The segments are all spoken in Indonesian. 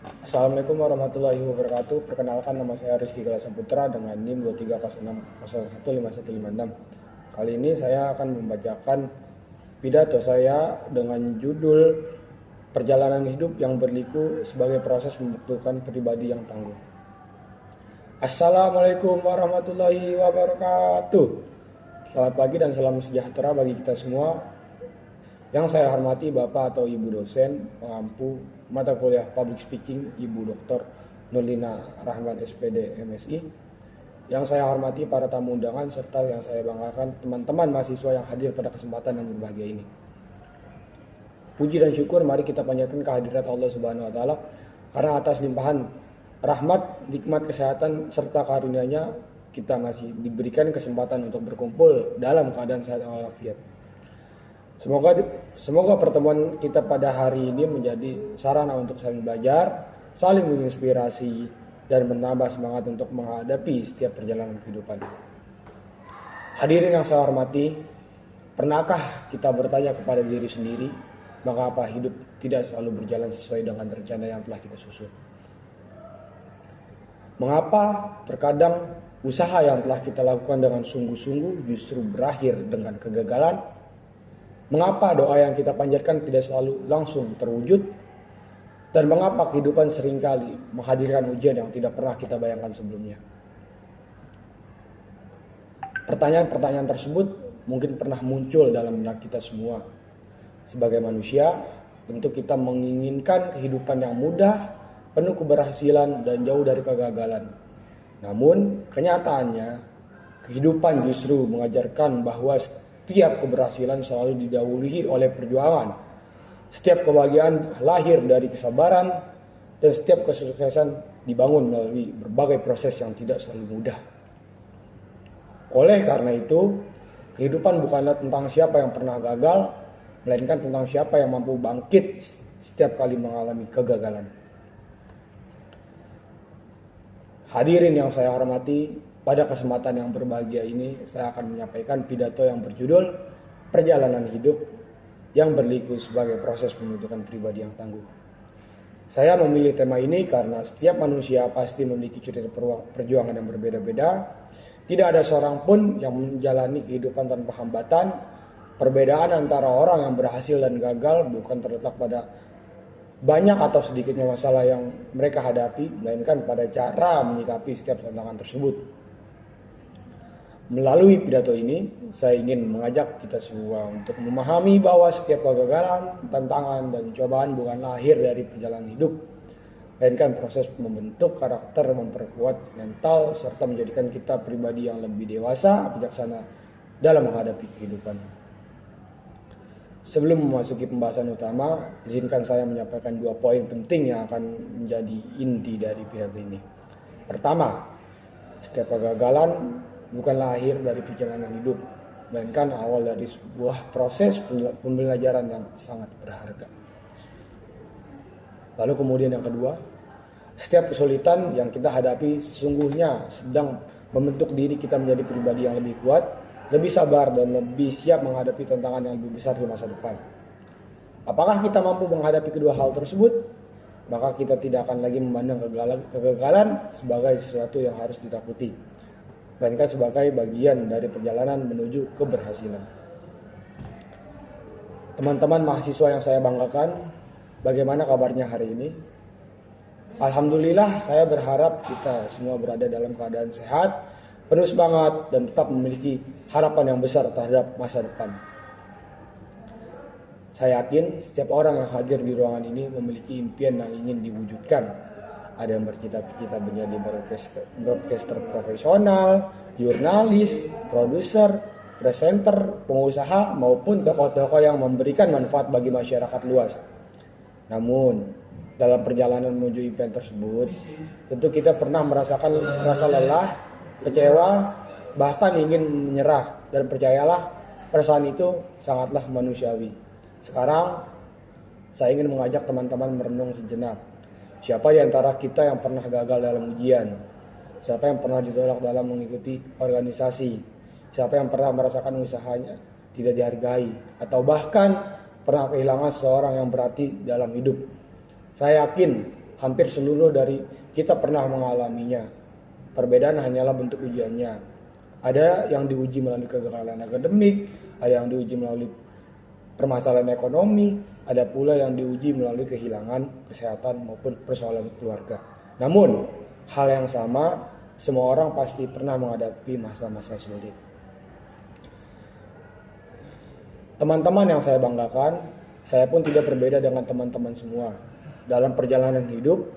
Assalamualaikum warahmatullahi wabarakatuh. Perkenalkan, nama saya Rizky Galasaputra dengan NIM 2306015156. Kali ini saya akan membacakan pidato saya dengan judul Perjalanan Hidup yang Berliku sebagai Proses Membentukkan Pribadi yang Tangguh. Assalamualaikum warahmatullahi wabarakatuh. Selamat pagi dan salam sejahtera bagi kita semua. Yang saya hormati Bapak atau Ibu dosen pengampu mata kuliah Public Speaking Ibu Dr. Nurlina Rahman SPD MSI. Yang saya hormati para tamu undangan serta yang saya banggakan teman-teman mahasiswa yang hadir pada kesempatan yang berbahagia ini. Puji dan syukur mari kita panjatkan kehadirat Allah Subhanahu wa taala karena atas limpahan rahmat, nikmat kesehatan serta karunia-Nya kita masih diberikan kesempatan untuk berkumpul dalam keadaan sehat walafiat. Semoga pertemuan kita pada hari ini menjadi sarana untuk saling belajar, saling menginspirasi, dan menambah semangat untuk menghadapi setiap perjalanan kehidupan. Hadirin yang saya hormati, pernahkah kita bertanya kepada diri sendiri, mengapa hidup tidak selalu berjalan sesuai dengan rencana yang telah kita susun? Mengapa terkadang usaha yang telah kita lakukan dengan sungguh-sungguh justru berakhir dengan kegagalan? Mengapa doa yang kita panjatkan tidak selalu langsung terwujud? Dan mengapa kehidupan seringkali menghadirkan ujian yang tidak pernah kita bayangkan sebelumnya? Pertanyaan-pertanyaan tersebut mungkin pernah muncul dalam benak kita semua. Sebagai manusia, tentu kita menginginkan kehidupan yang mudah, penuh keberhasilan, dan jauh dari kegagalan. Namun, kenyataannya, kehidupan justru mengajarkan bahwa setiap keberhasilan selalu didahului oleh perjuangan. Setiap kebahagiaan lahir dari kesabaran dan setiap kesuksesan dibangun melalui berbagai proses yang tidak selalu mudah. Oleh karena itu, kehidupan bukanlah tentang siapa yang pernah gagal, melainkan tentang siapa yang mampu bangkit setiap kali mengalami kegagalan. Hadirin yang saya hormati, pada kesempatan yang berbahagia ini, saya akan menyampaikan pidato yang berjudul Perjalanan Hidup yang Berliku sebagai Proses Pembentukan Pribadi yang Tangguh. Saya memilih tema ini karena setiap manusia pasti memiliki cerita perjuangan yang berbeda-beda. Tidak ada seorang pun yang menjalani kehidupan tanpa hambatan. Perbedaan antara orang yang berhasil dan gagal bukan terletak pada banyak atau sedikitnya masalah yang mereka hadapi, melainkan pada cara menyikapi setiap tantangan tersebut. Melalui pidato ini, saya ingin mengajak kita semua untuk memahami bahwa setiap kegagalan, tantangan, dan cobaan bukan lahir dari perjalanan hidup, melainkan proses membentuk karakter, memperkuat mental, serta menjadikan kita pribadi yang lebih dewasa, bijaksana dalam menghadapi kehidupan. Sebelum memasuki pembahasan utama, izinkan saya menyampaikan 2 poin penting yang akan menjadi inti dari pidato ini. Pertama, setiap kegagalan bukan lahir dari perjalanan hidup, melainkan awal dari sebuah proses pembelajaran yang sangat berharga. Lalu kemudian yang kedua, setiap kesulitan yang kita hadapi sesungguhnya sedang membentuk diri kita menjadi pribadi yang lebih kuat, lebih sabar, dan lebih siap menghadapi tantangan yang lebih besar di masa depan. Apakah kita mampu menghadapi kedua hal tersebut? Maka kita tidak akan lagi memandang kegagalan sebagai sesuatu yang harus ditakuti, melainkan sebagai bagian dari perjalanan menuju keberhasilan. Teman-teman mahasiswa yang saya banggakan, bagaimana kabarnya hari ini? Alhamdulillah, saya berharap kita semua berada dalam keadaan sehat, penuh semangat, dan tetap memiliki harapan yang besar terhadap masa depan. Saya yakin setiap orang yang hadir di ruangan ini memiliki impian yang ingin diwujudkan. Ada yang bercita-cita menjadi broadcaster profesional, jurnalis, produser, presenter, pengusaha, maupun tokoh-tokoh yang memberikan manfaat bagi masyarakat luas. Namun, dalam perjalanan menuju impian tersebut, tentu kita pernah merasakan rasa lelah, kecewa, bahkan ingin menyerah. Dan percayalah, perasaan itu sangatlah manusiawi. Sekarang, saya ingin mengajak teman-teman merenung sejenak. Siapa di antara kita yang pernah gagal dalam ujian? Siapa yang pernah ditolak dalam mengikuti organisasi? Siapa yang pernah merasakan usahanya tidak dihargai? Atau bahkan pernah kehilangan seseorang yang berarti dalam hidup? Saya yakin Hampir seluruh dari kita pernah mengalaminya. Perbedaan hanyalah bentuk ujiannya. Ada yang diuji melalui kegagalan akademik, ada yang diuji melalui permasalahan ekonomi, ada pula yang diuji melalui kehilangan kesehatan maupun persoalan keluarga. Namun, hal yang sama, semua orang pasti pernah menghadapi masa-masa sulit. Teman-teman yang saya banggakan, saya pun tidak berbeda dengan teman-teman semua. Dalam perjalanan hidup,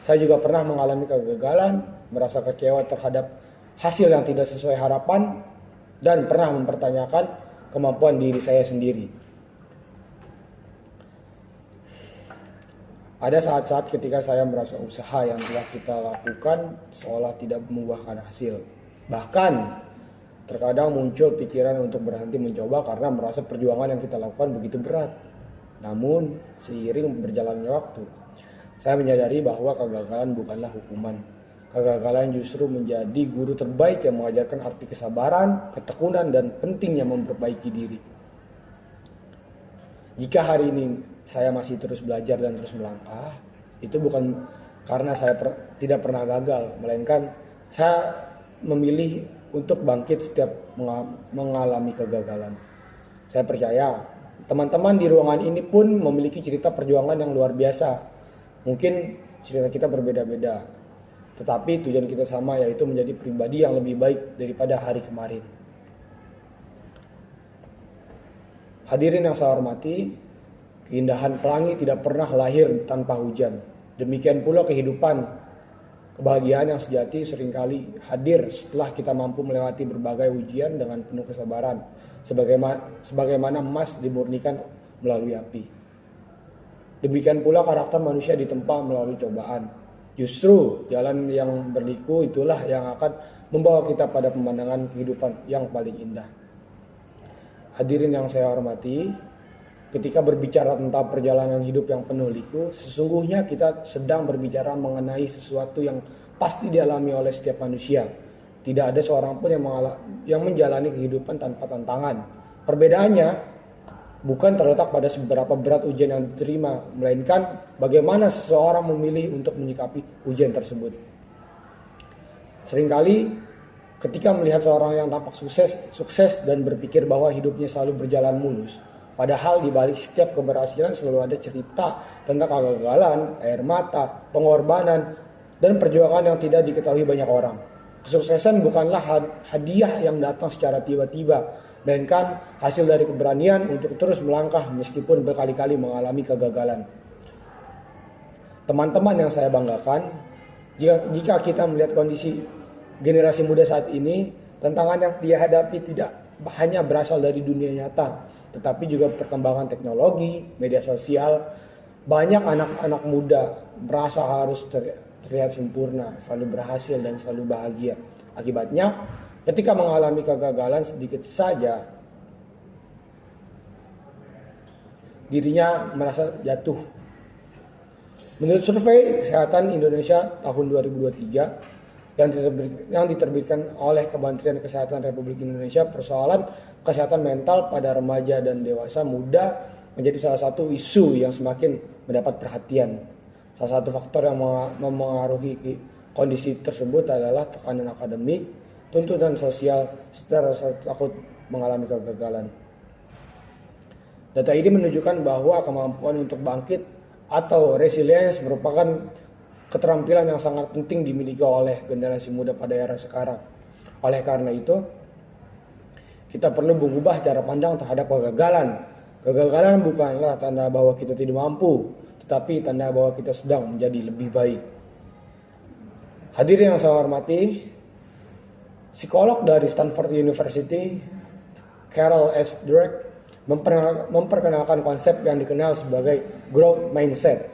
saya juga pernah mengalami kegagalan, merasa kecewa terhadap hasil yang tidak sesuai harapan, dan pernah mempertanyakan kemampuan diri saya sendiri. Ada saat-saat ketika saya merasa usaha yang telah kita lakukan seolah tidak membuahkan hasil. Bahkan terkadang muncul pikiran untuk berhenti mencoba karena merasa perjuangan yang kita lakukan begitu berat. Namun seiring berjalannya waktu, saya menyadari bahwa kegagalan bukanlah hukuman. Kegagalan justru menjadi guru terbaik yang mengajarkan arti kesabaran, ketekunan, dan pentingnya memperbaiki diri. Jika hari ini saya masih terus belajar dan terus melangkah, itu bukan karena saya tidak pernah gagal, melainkan saya memilih untuk bangkit setiap mengalami kegagalan. Saya percaya teman-teman di ruangan ini pun memiliki cerita perjuangan yang luar biasa. Mungkin cerita kita berbeda-beda, tetapi tujuan kita sama, yaitu menjadi pribadi yang lebih baik daripada hari kemarin. Hadirin yang saya hormati, keindahan pelangi tidak pernah lahir tanpa hujan. Demikian pula kehidupan, kebahagiaan yang sejati seringkali hadir setelah kita mampu melewati berbagai ujian dengan penuh kesabaran, sebagaimana emas dimurnikan melalui api. Demikian pula karakter manusia ditempa melalui cobaan. Justru jalan yang berliku itulah yang akan membawa kita pada pemandangan kehidupan yang paling indah. Hadirin yang saya hormati, ketika berbicara tentang perjalanan hidup yang penuh liku, sesungguhnya kita sedang berbicara mengenai sesuatu yang pasti dialami oleh setiap manusia. Tidak ada seorang pun yang menjalani kehidupan tanpa tantangan. Perbedaannya bukan terletak pada seberapa berat ujian yang diterima, melainkan bagaimana seseorang memilih untuk menyikapi ujian tersebut. Seringkali ketika melihat seorang yang tampak sukses dan berpikir bahwa hidupnya selalu berjalan mulus, padahal di balik setiap keberhasilan selalu ada cerita tentang kegagalan, air mata, pengorbanan, dan perjuangan yang tidak diketahui banyak orang. Kesuksesan bukanlah hadiah yang datang secara tiba-tiba, melainkan hasil dari keberanian untuk terus melangkah meskipun berkali-kali mengalami kegagalan. Teman-teman yang saya banggakan, jika kita melihat kondisi generasi muda saat ini, tantangan yang dia hadapi tidak hanya berasal dari dunia nyata, tetapi juga perkembangan teknologi, media sosial. Banyak anak-anak muda merasa harus terlihat sempurna, selalu berhasil dan selalu bahagia. Akibatnya, ketika mengalami kegagalan sedikit saja, dirinya merasa jatuh. Menurut survei Kesehatan Indonesia tahun 2023 yang diterbitkan oleh Kementerian Kesehatan Republik Indonesia, persoalan kesehatan mental pada remaja dan dewasa muda menjadi salah satu isu yang semakin mendapat perhatian. Salah satu faktor yang memengaruhi kondisi tersebut adalah tekanan akademik, tuntutan sosial, serta takut mengalami kegagalan. Data ini menunjukkan bahwa kemampuan untuk bangkit atau resilience merupakan keterampilan yang sangat penting dimiliki oleh generasi muda pada era sekarang. Oleh karena itu, kita perlu mengubah cara pandang terhadap kegagalan. Kegagalan bukanlah tanda bahwa kita tidak mampu, tetapi tanda bahwa kita sedang menjadi lebih baik. Hadirin yang saya hormati, psikolog dari Stanford University, Carol S. Dweck, memperkenalkan konsep yang dikenal sebagai growth mindset.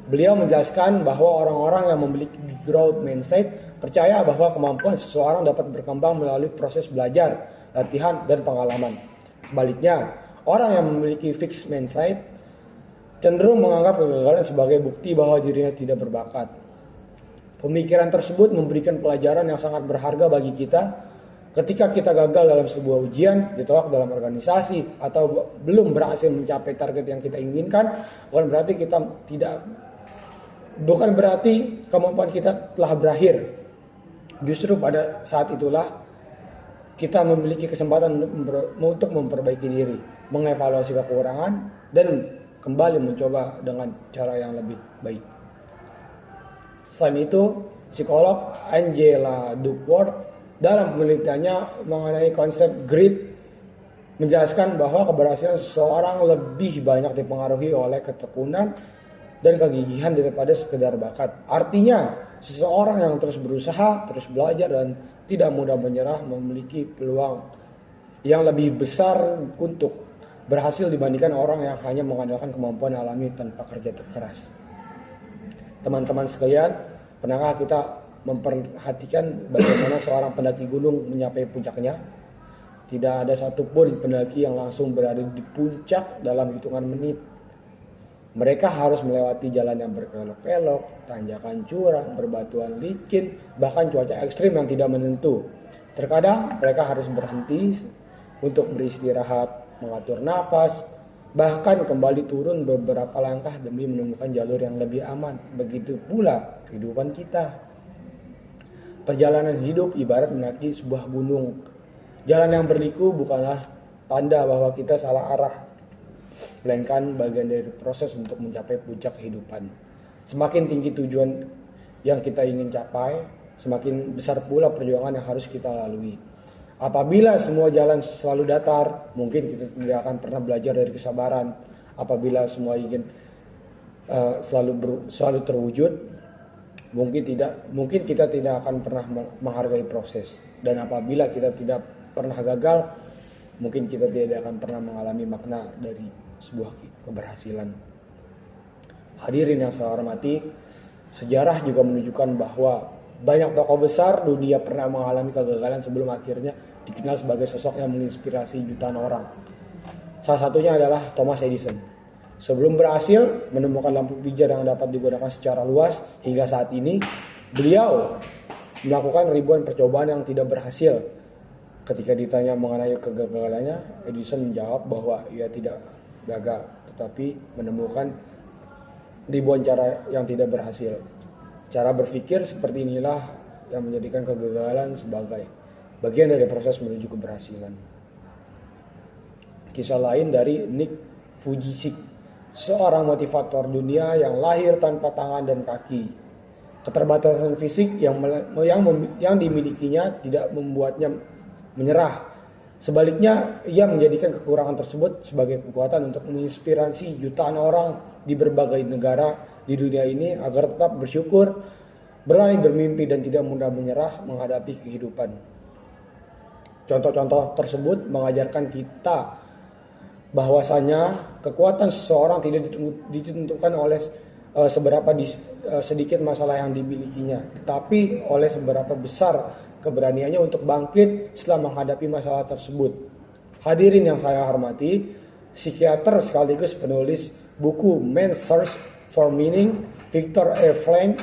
Beliau menjelaskan bahwa orang-orang yang memiliki growth mindset percaya bahwa kemampuan seseorang dapat berkembang melalui proses belajar, latihan, dan pengalaman. Sebaliknya, orang yang memiliki fixed mindset cenderung menganggap kegagalan sebagai bukti bahwa dirinya tidak berbakat. Pemikiran tersebut memberikan pelajaran yang sangat berharga bagi kita. Ketika kita gagal dalam sebuah ujian, ditolak dalam organisasi, atau belum berhasil mencapai target yang kita inginkan, bukan berarti kita tidak Bukan berarti kemampuan kita telah berakhir. Justru pada saat itulah kita memiliki kesempatan untuk memperbaiki diri, mengevaluasi kekurangan, dan kembali mencoba dengan cara yang lebih baik. Selain itu, psikolog Angela Duckworth dalam penelitiannya mengenai konsep grit menjelaskan bahwa keberhasilan seseorang lebih banyak dipengaruhi oleh ketekunan dan kegigihan daripada sekedar bakat. Artinya, seseorang yang terus berusaha, terus belajar, dan tidak mudah menyerah memiliki peluang yang lebih besar untuk berhasil dibandingkan orang yang hanya mengandalkan kemampuan alami tanpa kerja keras. Teman-teman sekalian, pernahkah kita memperhatikan bagaimana seorang pendaki gunung mencapai puncaknya? Tidak ada satupun pendaki yang langsung berada di puncak dalam hitungan menit. Mereka harus melewati jalan yang berkelok-kelok, tanjakan curam, berbatuan licin, bahkan cuaca ekstrim yang tidak menentu. Terkadang mereka harus berhenti untuk beristirahat, mengatur nafas, bahkan kembali turun beberapa langkah demi menemukan jalur yang lebih aman. Begitu pula kehidupan kita. Perjalanan hidup ibarat mendaki sebuah gunung. Jalan yang berliku bukanlah tanda bahwa kita salah arah, melainkan bagian dari proses untuk mencapai puncak kehidupan. Semakin tinggi tujuan yang kita ingin capai, semakin besar pula perjuangan yang harus kita lalui. Apabila semua jalan selalu datar, mungkin kita tidak akan pernah belajar dari kesabaran. Apabila semua ingin selalu terwujud, mungkin kita tidak akan pernah menghargai proses. Dan apabila kita tidak pernah gagal, mungkin kita tidak akan pernah mengalami makna dari sebuah keberhasilan. Hadirin yang saya hormati, sejarah juga menunjukkan bahwa banyak tokoh besar dunia pernah mengalami kegagalan sebelum akhirnya dikenal sebagai sosok yang menginspirasi jutaan orang. Salah satunya adalah Thomas Edison. Sebelum berhasil menemukan lampu pijar yang dapat digunakan secara luas hingga saat ini, beliau melakukan ribuan percobaan yang tidak berhasil. Ketika ditanya mengenai kegagalannya, Edison menjawab bahwa ia tidak gagal, tetapi menemukan ribuan cara yang tidak berhasil. Cara berpikir seperti inilah yang menjadikan kegagalan sebagai bagian dari proses menuju keberhasilan. Kisah lain dari Nick Vujicic, seorang motivator dunia yang lahir tanpa tangan dan kaki. Keterbatasan fisik yang dimilikinya tidak membuatnya menyerah. Sebaliknya, ia menjadikan kekurangan tersebut sebagai kekuatan untuk menginspirasi jutaan orang di berbagai negara di dunia ini agar tetap bersyukur, berani bermimpi, dan tidak mudah menyerah menghadapi kehidupan. Contoh-contoh tersebut mengajarkan kita bahwasanya kekuatan seseorang tidak ditentukan oleh seberapa sedikit masalah yang dimilikinya, tetapi oleh seberapa besar keberaniannya untuk bangkit setelah menghadapi masalah tersebut. Hadirin yang saya hormati, psikiater sekaligus penulis buku Man's Search for Meaning, Viktor E. Frankl,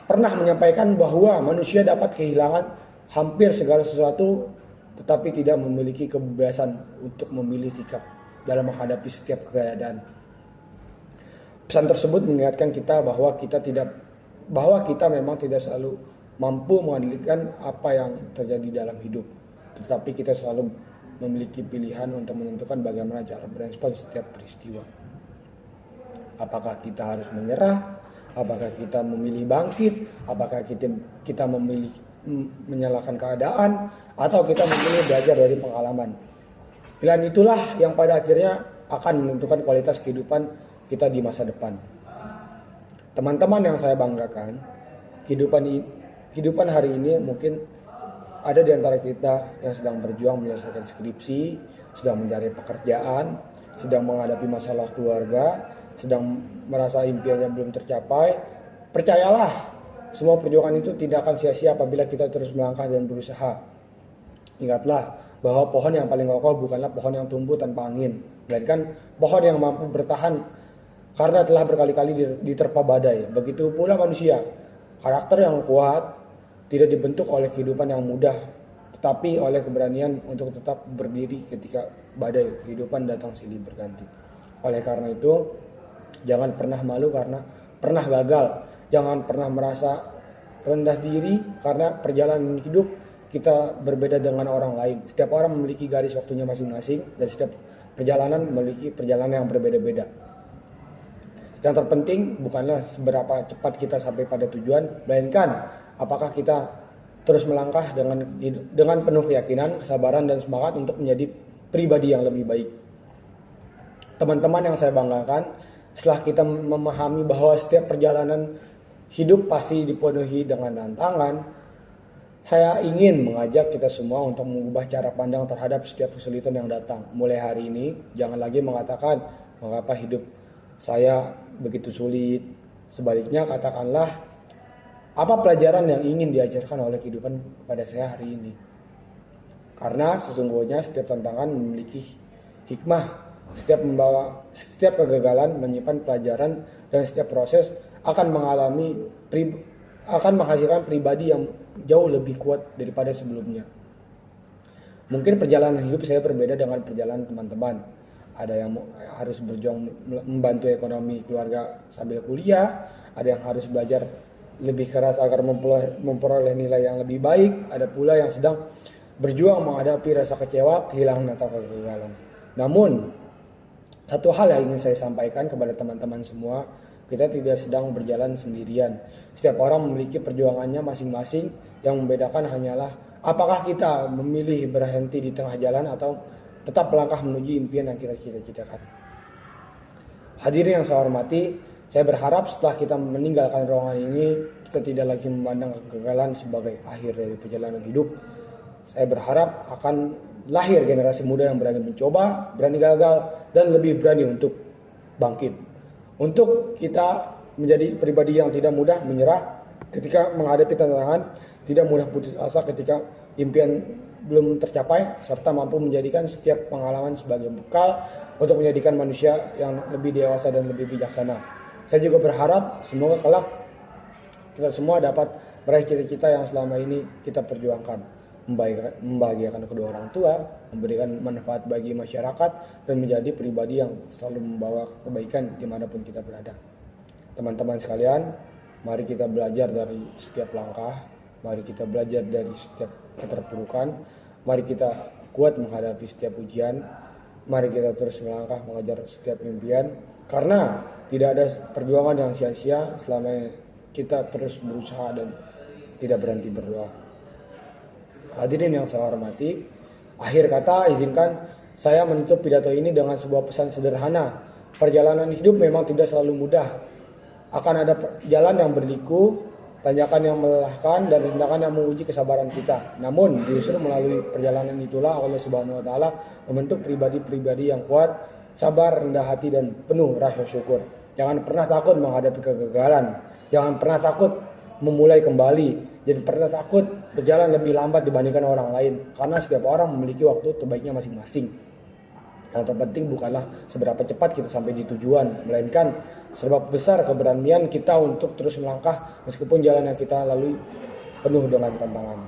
pernah menyampaikan bahwa manusia dapat kehilangan hampir segala sesuatu tetapi tidak memiliki kebebasan untuk memilih sikap dalam menghadapi setiap keadaan. Pesan tersebut mengingatkan kita bahwa kita memang tidak selalu mampu mengendalikan apa yang terjadi dalam hidup, tetapi kita selalu memiliki pilihan untuk menentukan bagaimana cara berespons setiap peristiwa. Apakah kita harus menyerah? Apakah kita memilih bangkit? Apakah kita memilih menyalahkan keadaan? Atau kita memilih belajar dari pengalaman? Pilihan itulah yang pada akhirnya akan menentukan kualitas kehidupan kita di masa depan. Teman-teman yang saya banggakan, kehidupan hari ini mungkin ada di antara kita yang sedang berjuang menyelesaikan skripsi, sedang mencari pekerjaan, sedang menghadapi masalah keluarga, sedang merasa impiannya belum tercapai. Percayalah, semua perjuangan itu tidak akan sia-sia apabila kita terus melangkah dan berusaha. Ingatlah bahwa pohon yang paling kokoh bukanlah pohon yang tumbuh tanpa angin, melainkan pohon yang mampu bertahan karena telah berkali-kali diterpa badai. Begitu pula manusia, karakter yang kuat tidak dibentuk oleh kehidupan yang mudah, tetapi oleh keberanian untuk tetap berdiri ketika badai kehidupan datang silih berganti. Oleh karena itu, jangan pernah malu karena pernah gagal. Jangan pernah merasa rendah diri karena perjalanan hidup kita berbeda dengan orang lain. Setiap orang memiliki garis waktunya masing-masing dan setiap perjalanan memiliki perjalanan yang berbeda-beda. Yang terpenting bukanlah seberapa cepat kita sampai pada tujuan, melainkan apakah kita terus melangkah dengan penuh keyakinan, kesabaran dan semangat untuk menjadi pribadi yang lebih baik. Teman-teman yang saya banggakan, setelah kita memahami bahwa setiap perjalanan hidup pasti dipenuhi dengan tantangan, saya ingin mengajak kita semua untuk mengubah cara pandang terhadap setiap kesulitan yang datang. Mulai hari ini, jangan lagi mengatakan, mengapa hidup saya begitu sulit. Sebaliknya, katakanlah, apa pelajaran yang ingin diajarkan oleh kehidupan pada saya hari ini. Karena sesungguhnya setiap tantangan memiliki hikmah. Setiap kegagalan menyimpan pelajaran dan setiap proses akan menghasilkan pribadi yang jauh lebih kuat daripada sebelumnya. Mungkin perjalanan hidup saya berbeda dengan perjalanan teman-teman. Ada yang harus berjuang membantu ekonomi keluarga sambil kuliah, ada yang harus belajar lebih keras agar memperoleh nilai yang lebih baik, ada pula yang sedang berjuang menghadapi rasa kecewa, kehilangan atau kegagalan. Namun, satu hal yang ingin saya sampaikan kepada teman-teman semua, kita tidak sedang berjalan sendirian. Setiap orang memiliki perjuangannya masing-masing, yang membedakan hanyalah apakah kita memilih berhenti di tengah jalan atau tetap melangkah menuju impian yang kita cita-citakan. Hadirin yang saya hormati, saya berharap setelah kita meninggalkan ruangan ini, kita tidak lagi memandang kegagalan sebagai akhir dari perjalanan hidup. Saya berharap akan lahir generasi muda yang berani mencoba, berani gagal, dan lebih berani untuk bangkit. Untuk kita menjadi pribadi yang tidak mudah menyerah ketika menghadapi tantangan, tidak mudah putus asa ketika impian belum tercapai, serta mampu menjadikan setiap pengalaman sebagai bekal untuk menjadikan manusia yang lebih dewasa dan lebih bijaksana. Saya juga berharap semoga kelak kita semua dapat meraih cita-cita yang selama ini kita perjuangkan, membahagiakan kedua orang tua, memberikan manfaat bagi masyarakat, dan menjadi pribadi yang selalu membawa kebaikan dimanapun kita berada. Teman-teman sekalian, mari kita belajar dari setiap langkah, mari kita belajar dari setiap keterpurukan, mari kita kuat menghadapi setiap ujian, mari kita terus melangkah mengejar setiap impian, karena tidak ada perjuangan yang sia-sia selama kita terus berusaha dan tidak berhenti berdoa. Hadirin yang saya hormati, akhir kata izinkan saya menutup pidato ini dengan sebuah pesan sederhana. Perjalanan hidup memang tidak selalu mudah. Akan ada jalan yang berliku, tanjakan yang melelahkan, dan rintangan yang menguji kesabaran kita. Namun justru melalui perjalanan itulah Allah Subhanahu wa taala membentuk pribadi-pribadi yang kuat, sabar, rendah hati, dan penuh rasa syukur. Jangan pernah takut menghadapi kegagalan. Jangan pernah takut memulai kembali. Jangan pernah takut berjalan lebih lambat dibandingkan orang lain. Karena setiap orang memiliki waktu terbaiknya masing-masing. Yang terpenting bukanlah seberapa cepat kita sampai di tujuan, melainkan seberapa besar keberanian kita untuk terus melangkah meskipun jalan yang kita lalui penuh dengan tantangan.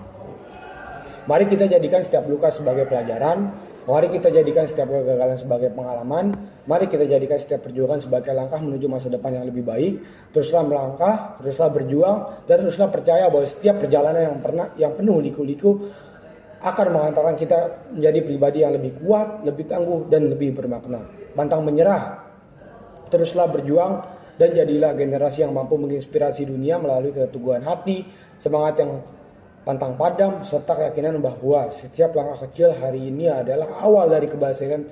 Mari kita jadikan setiap luka sebagai pelajaran. Mari kita jadikan setiap kegagalan sebagai pengalaman. Mari kita jadikan setiap perjuangan sebagai langkah menuju masa depan yang lebih baik. Teruslah melangkah, teruslah berjuang, dan teruslah percaya bahwa setiap perjalanan yang penuh liku-liku akan mengantarkan kita menjadi pribadi yang lebih kuat, lebih tangguh, dan lebih bermakna. Pantang menyerah, teruslah berjuang, dan jadilah generasi yang mampu menginspirasi dunia melalui keteguhan hati, semangat yang pantang padam, serta keyakinan bahwa setiap langkah kecil hari ini adalah awal dari keberhasilan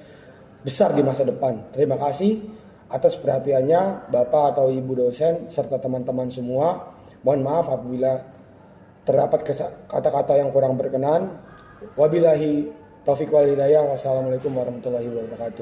besar di masa depan. Terima kasih atas perhatiannya Bapak atau Ibu dosen serta teman-teman semua. Mohon maaf apabila terdapat kata-kata yang kurang berkenan. Wabillahi taufiq wal hidayah. Wassalamualaikum warahmatullahi wabarakatuh.